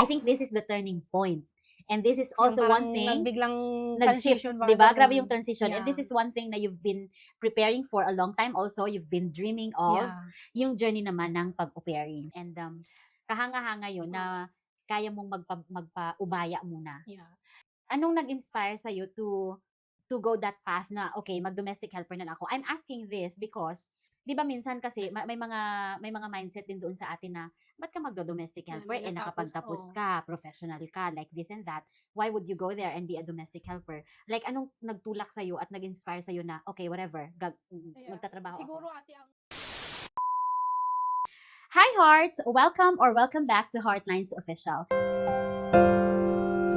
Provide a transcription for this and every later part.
think this is the turning point. And this is Yung also parang one thing, biglang nag-shift, transition ba, di ba? ganun. Grabe yung transition. And Yeah. this is one thing na you've been preparing for a long time also. You've been dreaming of Yeah. yung journey naman ng pag-opering. And kahanga-hanga yun na kaya mong magpa-ubaya muna. Yeah. Anong nag-inspire sa'yo to go that path na, okay, mag-domestic helper na lang ako? I'm asking this because, di ba minsan kasi may mga mindset din doon sa atin na, ba't ka magdo-domestic helper? May natapos, Nakapagtapos ka, professional ka, like this and that. Why would you go there and be a domestic helper? Like, anong nagtulak sa'yo at nag-inspire sa'yo na, okay, whatever, magtatrabaho Siguro ako? ate ang Hi Hearts! Welcome back to Heartlines Official.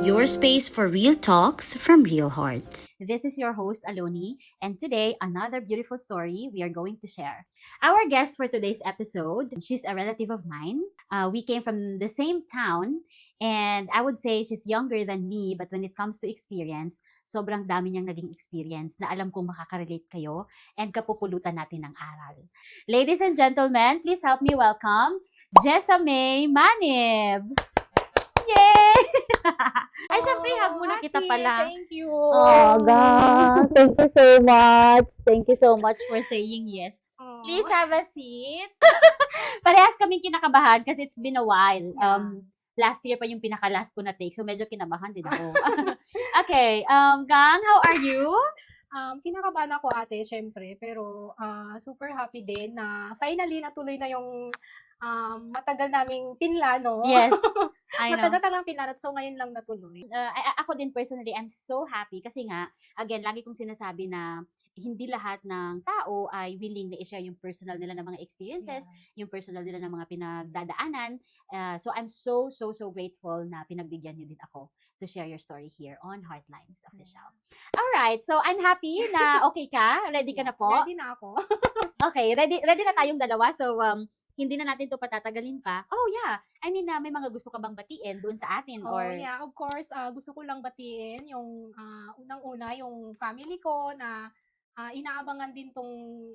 Your space for real talks from real hearts. This is your host, Aloni, and today, another beautiful story we are going to share. Our guest for today's episode, she's a relative of mine. We came from the same town, and I would say she's younger than me, but when it comes to experience, sobrang dami niyang naging experience na alam kong makaka-relate kayo and kapupulutan natin ng aral. Ladies and gentlemen, please help me welcome Jessa May Manib! Yay! Ay, syempre, hug muna kita pala. Thank you. Oh, God. Thank you so much. Thank you so much for saying yes. Please have a seat. Parehas kaming kinakabahan kasi it's been a while. Last year pa yung pinaka-last ko na take, so medyo kinabahan din ako. Okay, Gang, how are you? Kinakabahan ako ate, syempre, pero super happy din na finally natuloy na yung matagal naming pinlano. Yes, I know. Matagal naming pinlano, so ngayon lang natuloy. Ako din personally, I'm so happy kasi nga, again, lagi kong sinasabi na hindi lahat ng tao ay willing na i-share yung personal nila ng mga experiences, yung personal nila ng mga pinagdadaanan. So I'm so grateful na pinagbigyan niyo din ako to share your story here on Heartlines Official. Alright, so I'm happy na okay ka. Ready ka na po? Ready na ako. Okay, ready na tayong dalawa. So, hindi na natin to patatagalin pa. Oh, yeah. I mean, may mga gusto ka bang batiin doon sa atin? Oh, yeah, of course. Gusto ko lang batiin yung unang-una, yung family ko na inaabangan din tong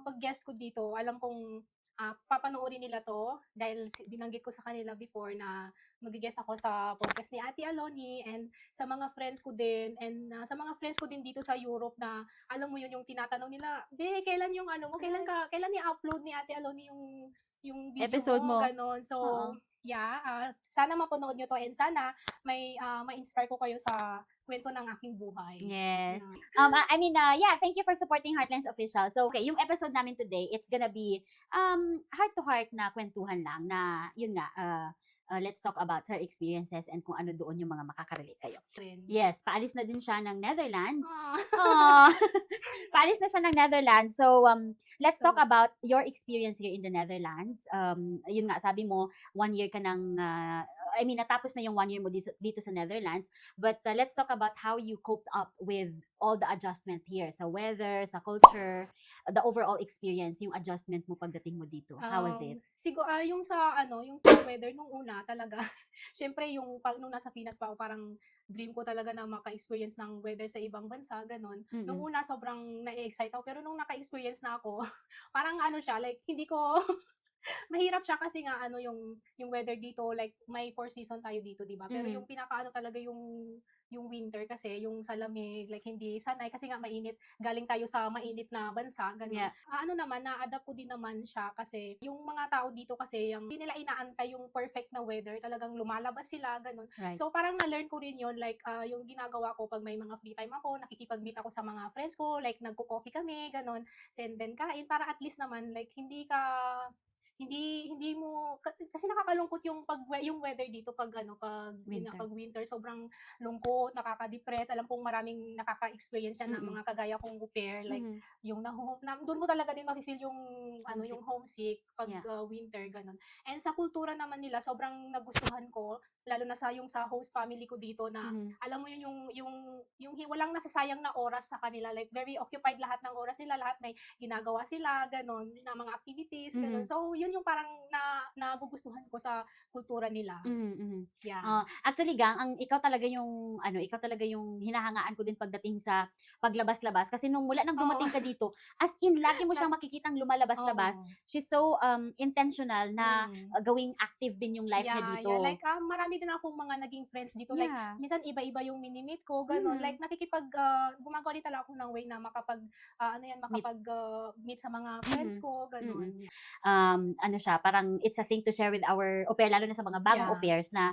pag-guest ko dito. Alam kong papanoorin nila to dahil binanggit ko sa kanila before na mag-guest ako sa podcast ni Ate Aloni and sa mga friends ko din and sa mga friends ko din dito sa Europe na alam mo yun yung tinatanong nila, "Be, kailan yung kailan i-upload ni Ate Aloni yung video Episode mo? Ganon." So, sana mapanood nyo to and sana may ma-inspire ko kayo sa kwento ng aking buhay. Yes. Yeah. I mean, thank you for supporting Heartlines Official. So, okay, yung episode namin today, it's gonna be heart-to-heart na kwentuhan lang na, yun nga, let's talk about her experiences and kung ano doon yung mga makaka-relate kayo. Yes, paalis na din siya ng Netherlands. Paalis na siya ng Netherlands. So, let's talk about your experience here in the Netherlands. Yun nga, sabi mo, 1 year ka nang, natapos na yung 1 year mo dito sa Netherlands. But let's talk about how you coped up with all the adjustment here sa weather, sa culture, the overall experience, yung adjustment mo pagdating mo dito. How was it? Siguro yung sa weather nung una talaga. Syempre yung nung nasa Pinas pa ako, parang dream ko talaga na maka-experience ng weather sa ibang bansa, ganon. Nung una sobrang na-excite ako, pero nung naka-experience na ako, parang siya, like hindi ko mahirap siya kasi nga yung weather dito, like may 4 season tayo dito, di ba? Pero yung pinaka talaga yung winter kasi yung sa lamig, like hindi sanay kasi nga mainit, galing tayo sa mainit na bansa, ganun. Yeah. Naman, na-adapt ko din naman siya kasi yung mga tao dito kasi hindi nila inaantay yung perfect na weather, talagang lumalabas sila, ganun. Right. So parang na-learn ko rin yun, like yung ginagawa ko pag may mga free time ako, nakikipag-meet ako sa mga friends ko, like nagko-coffee kami, ganun, and then kain para at least naman like hindi mo kasi nakakalungkot yung weather dito pag winter, sobrang lungkot, nakaka-depress. Alam kong maraming nakaka-experience yan ng mga kagaya kong au pair, like yung doon mo talaga din mafe-feel yung Homesick. yung homesick pag winter, ganun. And sa kultura naman nila, sobrang nagustuhan ko, lalo na sa host family ko dito na alam mo yun yung walang nasasayang na oras sa kanila, like very occupied lahat ng oras nila, lahat may ginagawa sila, ganun, na mga activities, ganun. So yun yun yung parang nagugustuhan ko sa kultura nila. Yeah. Actually, Gang, ikaw talaga yung hinahangaan ko din pagdating sa paglabas-labas. Kasi nung mula nang dumating ka dito, as in, lagi mo siyang makikitang lumalabas-labas. Oo. She's so intentional na gawing active din yung life niya dito. Yeah. Like, marami din akong mga naging friends dito. Like, Yeah. minsan iba-iba yung minimit ko, ganun. Like, gumagawa din talaga ako ng way na meet sa mga friends ko, ganun. Ano siya, parang it's a thing to share with our au pair, lalo na sa mga bagong au pairs na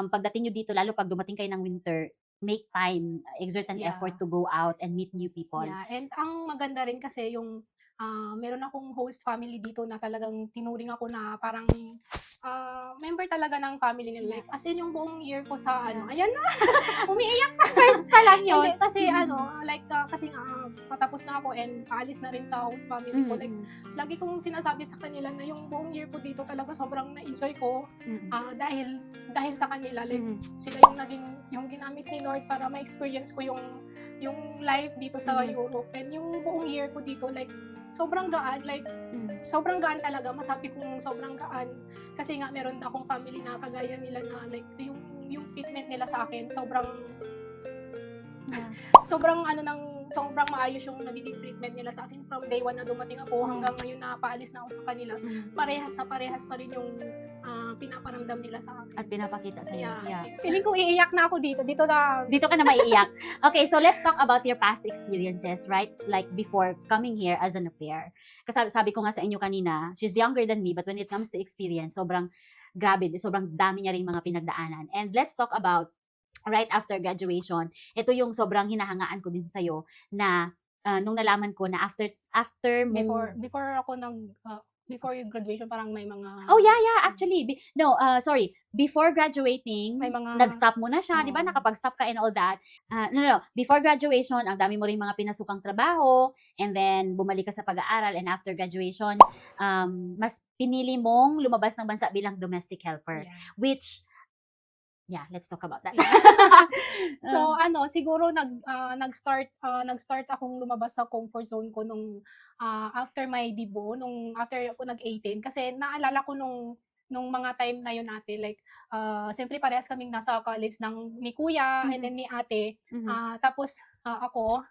pagdating nyo dito, lalo pag dumating kayo ng winter, make time, exert an effort to go out and meet new people. Yeah, and ang maganda rin kasi yung meron akong host family dito na talagang tinuring ako na parang member talaga ng family nila. Like, as in yung buong year ko sa ayan na, umiiyak. First pa lang yun. Kasi kasi patapos na ako and aalis na rin sa host family ko. Like, lagi kong sinasabi sa kanila na yung buong year ko dito talaga sobrang na-enjoy ko dahil sa kanila. Like, sila yung ginamit ni Lord para ma-experience ko yung life dito sa Europe. And yung buong year ko dito, like, sobrang gaan, like, sobrang gaan talaga, masabi kong sobrang gaan, kasi nga meron akong family na kagaya nila na, like, yung treatment nila sa akin, sobrang sobrang maayos yung nagiging treatment nila sa akin from day 1 na dumating ako hanggang ngayon na paalis na ako sa kanila. Parehas pa rin yung pinaparamdam nila sa akin. At pinapakita sa iyo. Yeah. Feeling ko iiyak na ako dito. Dito ka na maiiyak. Okay, so let's talk about your past experiences, right? Like before coming here as an au pair. Kasi sabi ko nga sa inyo kanina, she's younger than me, but when it comes to experience, sobrang grabe, sobrang dami niya ring mga pinagdaanan. And let's talk about right after graduation. Ito yung sobrang hinahangaan ko din sa'yo na nung nalaman ko na after before your graduation, parang may mga... Oh, yeah, actually. Before graduating, may mga... nag-stop mo na siya, di ba? Nakapag-stop ka and all that. No. Before graduation, ang dami mo rin mga pinasukang trabaho, and then bumalik ka sa pag-aaral, and after graduation, mas pinili mong lumabas ng bansa bilang domestic helper. Yeah. Which, let's talk about that. So, siguro nag-start akong lumabas sa comfort zone ko nung after my debut, after ako nag-18, kasi naalala ko nung mga time na yun ate, like, siyempre parehas kaming nasa college ni kuya, and then ni ate, tapos ako,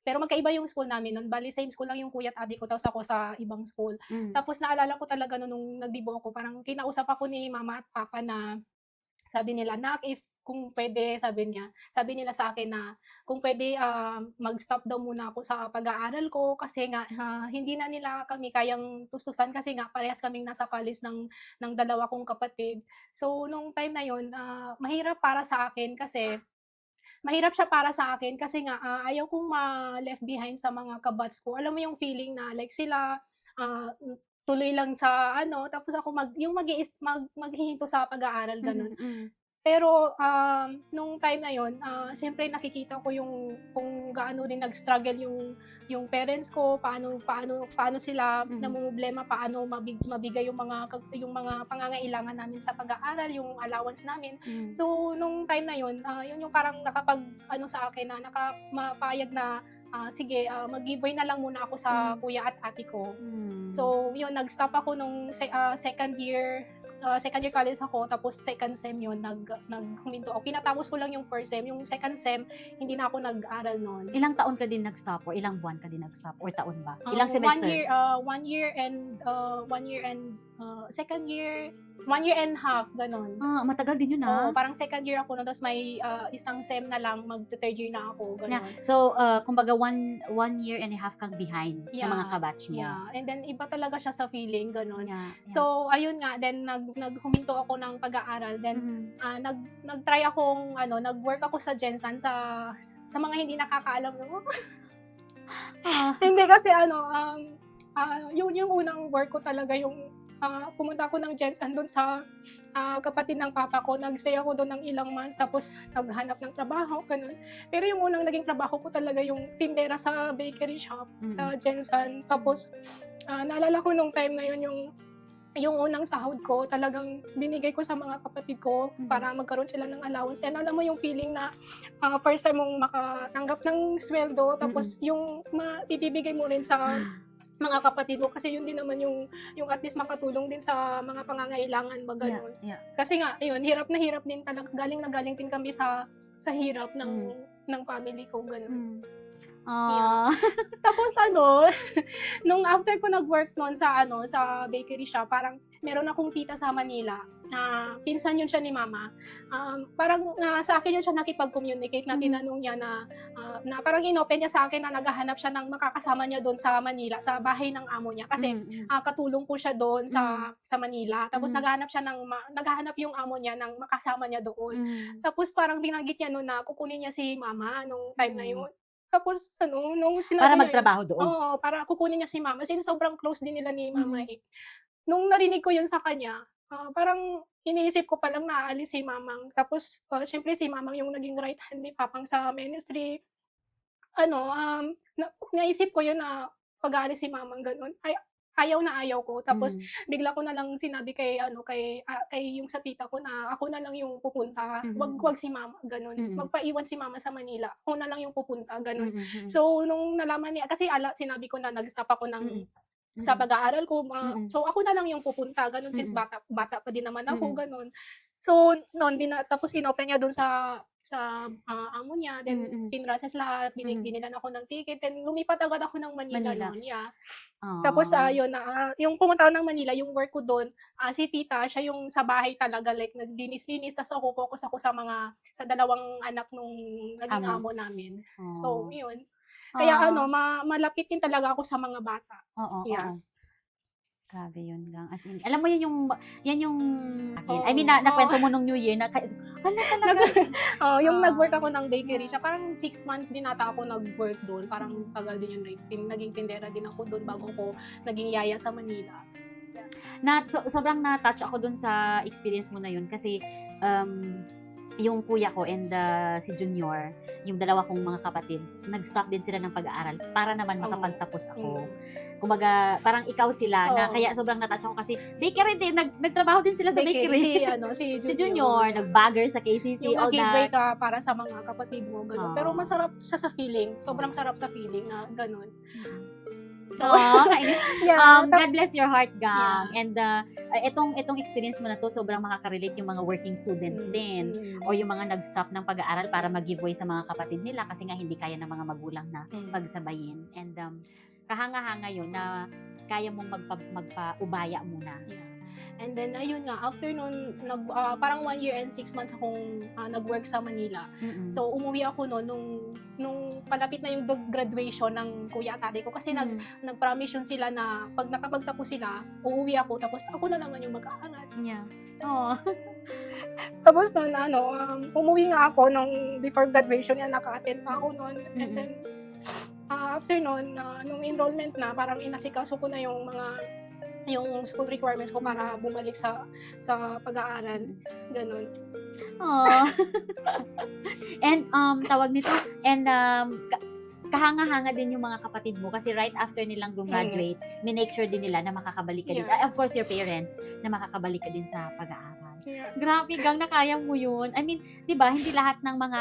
pero magkaiba yung school namin nun. Bali, same school lang yung kuya at ate ko, tapos ako sa ibang school. Tapos naalala ko talaga nung nag-debut ako, parang kinausap ako ni mama at papa na, sabi nila, nak, if kung pwede, sabi nila sa akin na kung pwede mag-stop daw muna ako sa pag-aaral ko kasi nga hindi na nila kami kayang tustusan kasi nga parehas kaming nasa college ng dalawa kong kapatid. So nung time na yun, mahirap siya para sa akin kasi nga ayaw kong ma-left behind sa mga kabats ko. Alam mo yung feeling na like sila tuloy lang sa tapos ako maghihinto sa pag-aaral, ganun. Pero nung time na yon, siyempre nakikita ko kung gaano rin nag-struggle yung parents ko, paano sila namumblema, paano mabigay yung mga pangangailangan namin sa pag-aaral, yung allowance namin. So nung time na yon, yun yung parang sa akin na mapayag na sige, mag-giveaway na lang muna ako sa kuya at ate ko. So, yun, nag-stop ako nung second year college ako, tapos second sem yun, naghuminto ako. Pinatapos ko lang yung first sem, yung second sem, hindi na ako nag-aral noon. Ilang taon ka din nag-stop or ilang buwan ka din nag-stop or taon ba? Ilang semester? 1 year and second year, 1 year and a half, ganun. Matagal din yun Oo, parang second year ako, tapos may isang sem na lang, mag-third year na ako, ganun. Yeah. So, kumbaga 1 year and a half kang behind sa mga kabatch mo. Yeah, and then iba talaga siya sa feeling, ganun. Yeah. So, ayun nga, then naghuminto ako ng pag-aaral, then nag-try akong, nag-work ako sa Gensan sa mga hindi nakakaalam. Hindi kasi yung unang work ko talaga yung pumunta ako ng Gensan doon sa kapatid ng papa ko. Nag-stay ako doon ng ilang months, tapos naghanap ng trabaho, ganun. Pero yung unang naging trabaho ko talaga yung tindera sa bakery shop sa Gensan. Tapos naalala ko nung time na yun, yung unang sahod ko, talagang binigay ko sa mga kapatid ko para magkaroon sila ng allowance. And alam mo yung feeling na first time mong makatanggap ng sweldo, tapos yung ibibigay mo rin sa mga kapatid mo kasi yun din naman yung at least makatulong din sa mga pangangailangan ba Yeah, gano'n. yeah. Kasi nga ayun, hirap na hirap din talaga, galing na galing din kami sa hirap ng family ko gano'n. Ah. Tapos nung after ko nag-work no'n sa bakery shop, parang meron akong tita sa Manila na pinsan yun siya ni mama. Parang sa akin yun siya nakipag-communicate na tinanong niya na parang inopen niya sa akin na naghahanap siya ng makakasama niya do'n sa Manila, sa bahay ng amo niya. Kasi katulong po siya doon sa Manila. Tapos naghahanap yung amo niya ng makasama niya doon. Tapos parang binanggit niya no'n na kukunin niya si mama nung time na yun. Tapos nung sinabi Para niya magtrabaho doon? oo, para kukunin niya si mama. Kasi sobrang close din nila ni mama eh. Nung narinig ko yun sa kanya, parang iniisip ko palang na aalis si mamang. Tapos siyempre si mamang yung naging right hand ni papang sa ministry. Naisip ko yun na pag-aalis si mamang gano'n, ayaw na ayaw ko. Tapos bigla ko na lang sinabi kay yung sa tita ko na ako na lang yung pupunta, wag si mama gano'n. Magpaiwan si mama sa Manila, ako na lang yung pupunta gano'n. So nung nalaman niya kasi sinabi ko na nag-stop ako sa pag-aaral ko, so ako na lang yung pupunta gano'n since bata pa din naman ako gano'n. So no'n tapos inopen niya do'n sa amo niya, then pinrocess lahat, binilan ako ng ticket, then lumipat agad ako ng Manila no'n, yeah. Tapos yun yung pumunta ako ng Manila, yung work ko do'n, si tita siya yung sa bahay talaga like naglinis-linis, ta's ako focus ako sa dalawang anak nung naging amo namin. So yun. Kaya malapit din talaga ako sa mga bata. Oo, Yeah. oo. Grabe yun gang. As in, alam mo yan yung akin. I Oo. mean, nakwento mo nung New Year na, hala talaga. Yung nag-work ako ng bakery siya, parang 6 months din ata ako nag-work doon. Parang tagal din yun, naging tindera din ako doon bago ko naging yaya sa Manila. Sobrang na-touch ako dun sa experience mo na yun kasi yung kuya ko and si Junior, yung dalawa kong mga kapatid, nag-stop din sila ng pag-aaral para naman makapagtapos ako. Kumaga, parang ikaw sila na kaya sobrang na-touch ako kasi bakery din, nagtrabaho din sila sa bakery. Si Junior, nag-bagger sa KCC, yung all nag-give way that. ka para sa mga kapatid mo, gano'n. Pero masarap siya sa feeling, sobrang sarap sa feeling na gano'n. Kainis. Yeah, God bless your heart, gang. Yeah. And itong experience mo na to, sobrang makaka-relate yung mga working student din. O yung mga nag-stop ng pag-aaral para mag-giveaway sa mga kapatid nila kasi nga hindi kaya ng mga magulang na pagsabayin. And kahanga-hanga yun na kaya mong magpa-ubaya muna. Yeah. And then, ayun nga, after nun, parang 1 year and 6 months akong nag-work sa Manila. So, umuwi ako nung palapit na yung graduation ng kuya at ate ko. Kasi nag-promise yun sila na pag nakapagtapos sila, uuwi ako, tapos ako na naman yung mag-aaral. Yeah. Oh. Tapos nun, umuwi nga ako before graduation yan, naka-attend pa ako nun. And then, after nun, nung enrollment na, parang inasikaso ko na yung school requirements ko para bumalik sa pag-aaral. Ganon. Aww. And tawag nito, and kahanga-hanga din yung mga kapatid mo kasi right after nilang graduate, minake sure din nila na makakabalik ka din. Of course, your parents, na makakabalik ka din sa pag-aaral. Yeah. Grabe, gang, na kaya mo yun. I mean, di ba, hindi lahat ng mga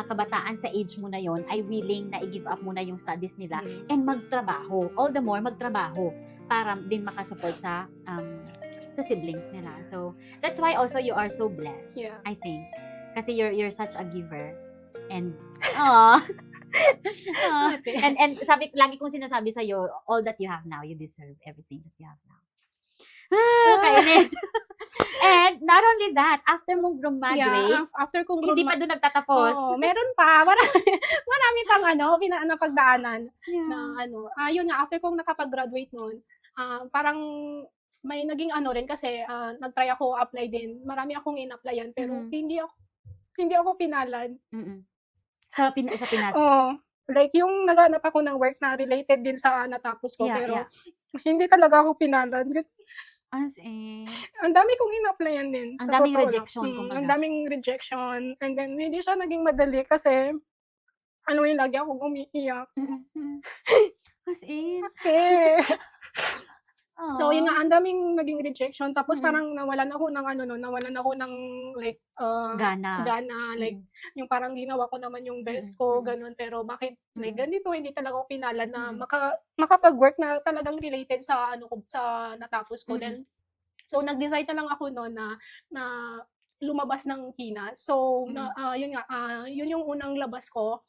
kabataan sa age mo na yon ay willing na i-give up muna yung studies nila and magtrabaho. All the more, magtrabaho para din makasupport sa siblings nila. So, that's why also you are so blessed, I think. Kasi you're such a giver. And, and lagi kong sinasabi sa'yo, all that you have now, you deserve everything that you have now. Kainis. And not only that, after mong graduate, after kong hindi pa doon nagtatapos. Meron pa. Marami pang pagdaanan. Yun nga, after kong nakapag-graduate noon, parang may naging rin kasi nag-try ako apply din. Marami akong in-applyan pero hindi ako pinalad. Sa Pinas? Like yung naghanap ako ng work na related din sa natapos ko pero hindi talaga ako pinalad. As in, ang dami kong in-applyan din. Ang daming rejection. Ang daming rejection. And then, hindi siya naging madali kasi lagi akong umiiyak. As in. Okay. So, yun nga, Aw. ang daming naging rejection. Tapos Mm. parang nawalan ako ng ano nun, nawalan ako ng like, Gana. gana. Like, yung parang ginawa ko naman yung best ko, ganun. Pero bakit like ganito, hindi talaga ako pinalad na makapag-work na talagang related sa ano ko, sa natapos ko. Then, so nag-decide na lang ako noon na lumabas ng Pinas. So, yun nga, yun yung unang labas ko.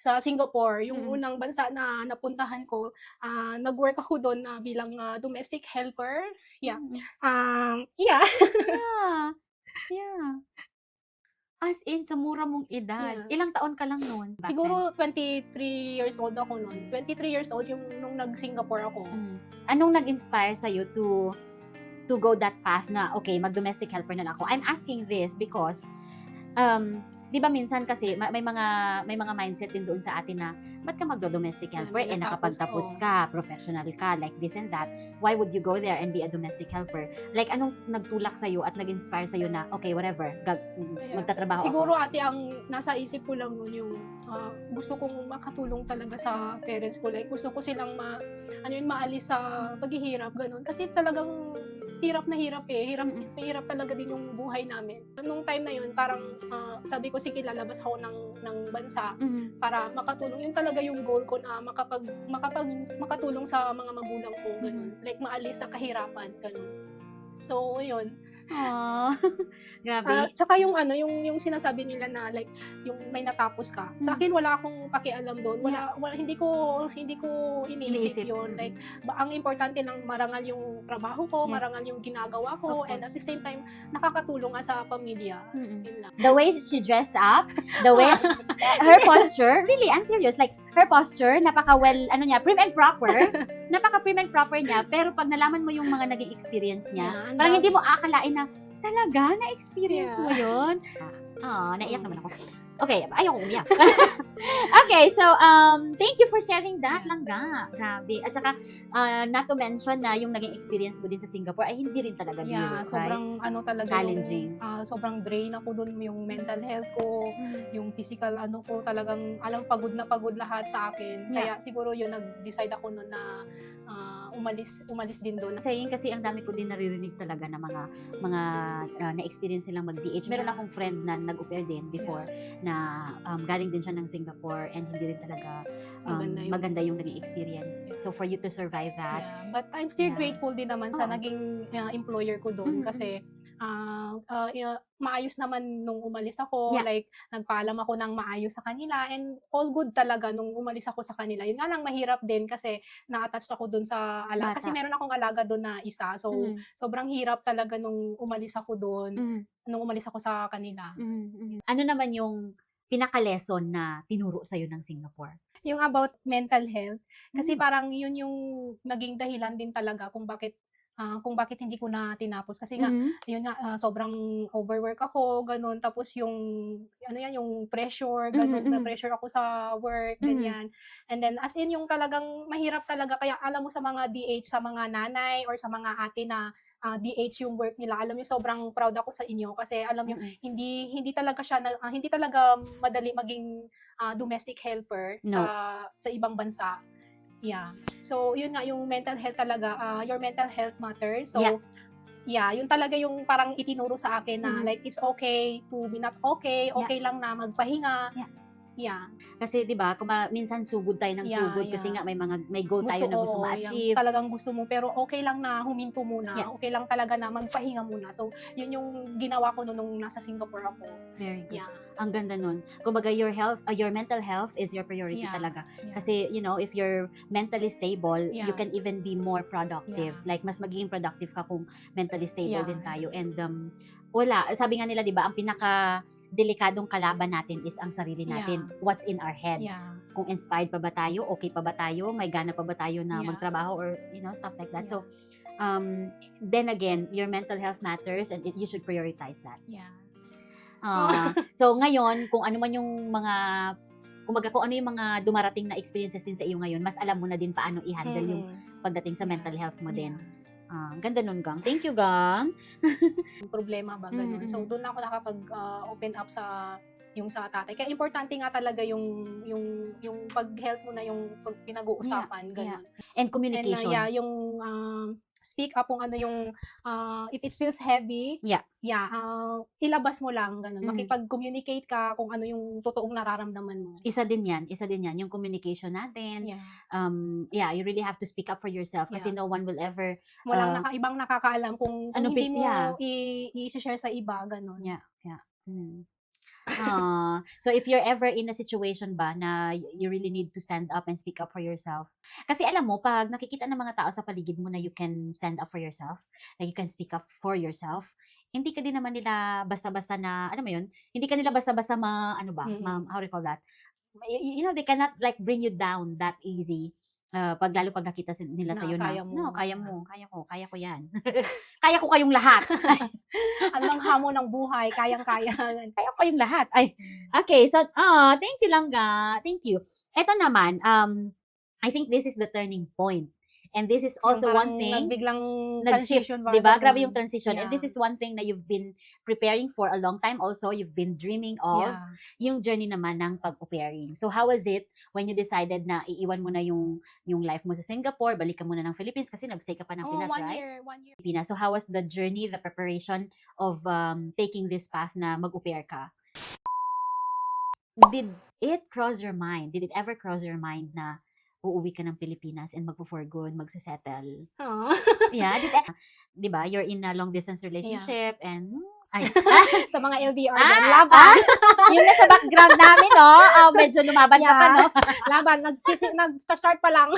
Sa Singapore, yung unang bansa na napuntahan ko, nag-work ako doon na bilang domestic helper. Yeah. Yeah. Yeah. Yeah. As in, sa mura mong edad. Yeah. Ilang taon ka lang nun? back then? Siguro 23 years old ako noon. 23 years old yung nung nag-Singapore ako. Anong nag-inspire sa'yo to go that path na, okay, mag-domestic helper na lang ako? I'm asking this because, di ba minsan kasi may mga mindset din doon sa atin na ba't ka magdo-domestic helper nakapagtapos ka, professional ka, like this and that, why would you go there and be a domestic helper? Like anong nagtulak sa'yo at nag-inspire sa'yo na okay, whatever, magtatrabaho Siguro ako? ate, ang nasa isip ko lang nun yung gusto kong makatulong talaga sa parents ko, like gusto ko silang maalis sa paghihirap, ganun, kasi talagang hirap na hirap hirap talaga din yung buhay namin. Nung time na yun, parang sabi ko, sige, lalabas ako ng bansa para makatulong. Yun talaga yung goal ko, na makatulong sa mga magulang ko, ganun. Like, maalis sa kahirapan, ganun. So, yun. Aww. Grabe. Tsaka yung yung sinasabi nila na like yung may natapos ka. Sa akin wala akong pakialam doon. Wala, hindi ko iniisip yun. Like ang importante lang marangal yung trabaho ko, marangal yung ginagawa ko, and at the same time nakakatulong nga sa pamilya. Yun lang. The way she dressed up, the way her posture, really, I'm serious, like her posture, napaka prim and proper. Napaka prim and proper niya, pero pag nalaman mo yung mga naging experience niya, parang hindi mo akalain na talaga na-experience mo yun. Naiyak naman ako. Okay, ayoko umiyak. Okay, so thank you for sharing that, Langga. Grabe. At saka not to mention na yung naging experience mo din sa Singapore ay hindi rin talaga biro, sobrang right? talaga challenging. Sobrang drain ako doon, yung mental health ko, yung physical ko, talagang pagod na pagod lahat sa akin. Kaya siguro yun, nag-decide ako noon na umalis din doon. Kasi ang dami ko din naririnig talaga na mga na-experience nilang mag-DH. Meron akong friend na nag-au-pair din before na galing din siya ng Singapore and hindi rin talaga maganda yung naging experience. So for you to survive that. But I'm still grateful din naman sa naging employer ko doon, kasi maayos naman nung umalis ako, like nagpaalam ako ng maayos sa kanila, and all good talaga nung umalis ako sa kanila. Yun nga lang, mahirap din kasi na-attach ako doon sa alaga. Kasi meron akong alaga doon na isa. So sobrang hirap talaga nung umalis ako doon, nung umalis ako sa kanila. Ano naman yung pinaka-lesson na tinuro sa'yo ng Singapore? Yung about mental health. Kasi parang yun yung naging dahilan din talaga kung bakit hindi ko na tinapos, kasi nga yun nga, sobrang overwork ako, ganun. Tapos yung yung pressure, ganun, na pressure ako sa work, ganyan. And then as in yung talagang mahirap talaga. Kaya alam mo, sa mga DH, sa mga nanay or sa mga ate na DH yung work nila, alam mo, sobrang proud ako sa inyo, kasi alam mo, hindi talaga hindi talaga madali maging domestic helper sa ibang bansa. Yeah. So, yun nga, yung mental health talaga, your mental health matters. So, yun talaga yung parang itinuro sa akin na like, it's okay to be not okay. Okay lang na magpahinga. Yeah. Kasi 'di ba, minsan sugod tayo ng sugod kasi nga may goal tayo na gusto ma-achieve. Talagang gusto mo, pero okay lang na huminto muna. Okay lang talaga na magpahinga muna. So, yun yung ginawa ko nung nasa Singapore ako. Very good. Ang ganda nun. Kumbaga, your mental health is your priority talaga. Kasi, if you're mentally stable, you can even be more productive. Like, mas magiging productive ka kung mentally stable din tayo. And, sabi nga nila, di ba, ang delikadong kalaban natin is ang sarili natin. What's in our head. Kung inspired pa ba tayo, okay pa ba tayo, may gana pa ba tayo na magtrabaho, or stuff like that. So then again, your mental health matters, and you should prioritize that. So ngayon, kung ano man yung kung ano yung mga dumarating na experiences din sa iyo ngayon, mas alam mo na din paano i-handle yung pagdating sa mental health mo din. Ganda nun, Gang. Thank you, Gang. Problema ba, ganun. So, doon ako nakapag-open up sa yung sa tatay. Kaya importante nga talaga yung pag-health mo na yung pag pinag-uusapan, ganun. And communication. And yung speak up kung ano yung if it feels heavy, ilabas mo lang, ganun. Makipag-communicate ka kung ano yung totoong nararamdaman mo. Isa din yan, yung communication natin. You really have to speak up for yourself kasi no one will ever walang ibang nakakaalam kung hindi mo i-share sa iba, ganun. So if you're ever in a situation ba na you really need to stand up and speak up for yourself, kasi alam mo, pag nakikita ng mga tao sa paligid mo na you can stand up for yourself, na you can speak up for yourself, hindi ka din naman nila basta-basta na, ano mo yun, hindi ka nila basta-basta how do you call that? You know, they cannot like bring you down that easy. Lalo pag nakita nila sa'yo na, kaya ko yan. Kaya ko kayong lahat. Anong hamon ng buhay, kayang-kaya. Kaya ko yung lahat. Okay, so, thank you Langga. Thank you. Ito naman, I think this is the turning point. And this is also one thing. Biglang transition, diba? Grabe yung transition. And this is one thing na you've been preparing for a long time also. You've been dreaming of yung journey naman ng pag-au-pairing. So, how was it when you decided na iiwan mo na yung life mo sa Singapore, balik ka muna ng Philippines kasi nagstay ka pa ng Pinas, right? 1 year. So, how was the journey, the preparation of taking this path na mag-au-pair ka? Did it ever cross your mind na uuwi ka ng Pilipinas and magpo-for good, magse-settle? Yeah, diba? You're in a long-distance relationship and sa mga LDR laban. Yung nasa background namin, no? Medyo lumaban ka pa, no? Laban, nag-start pa lang.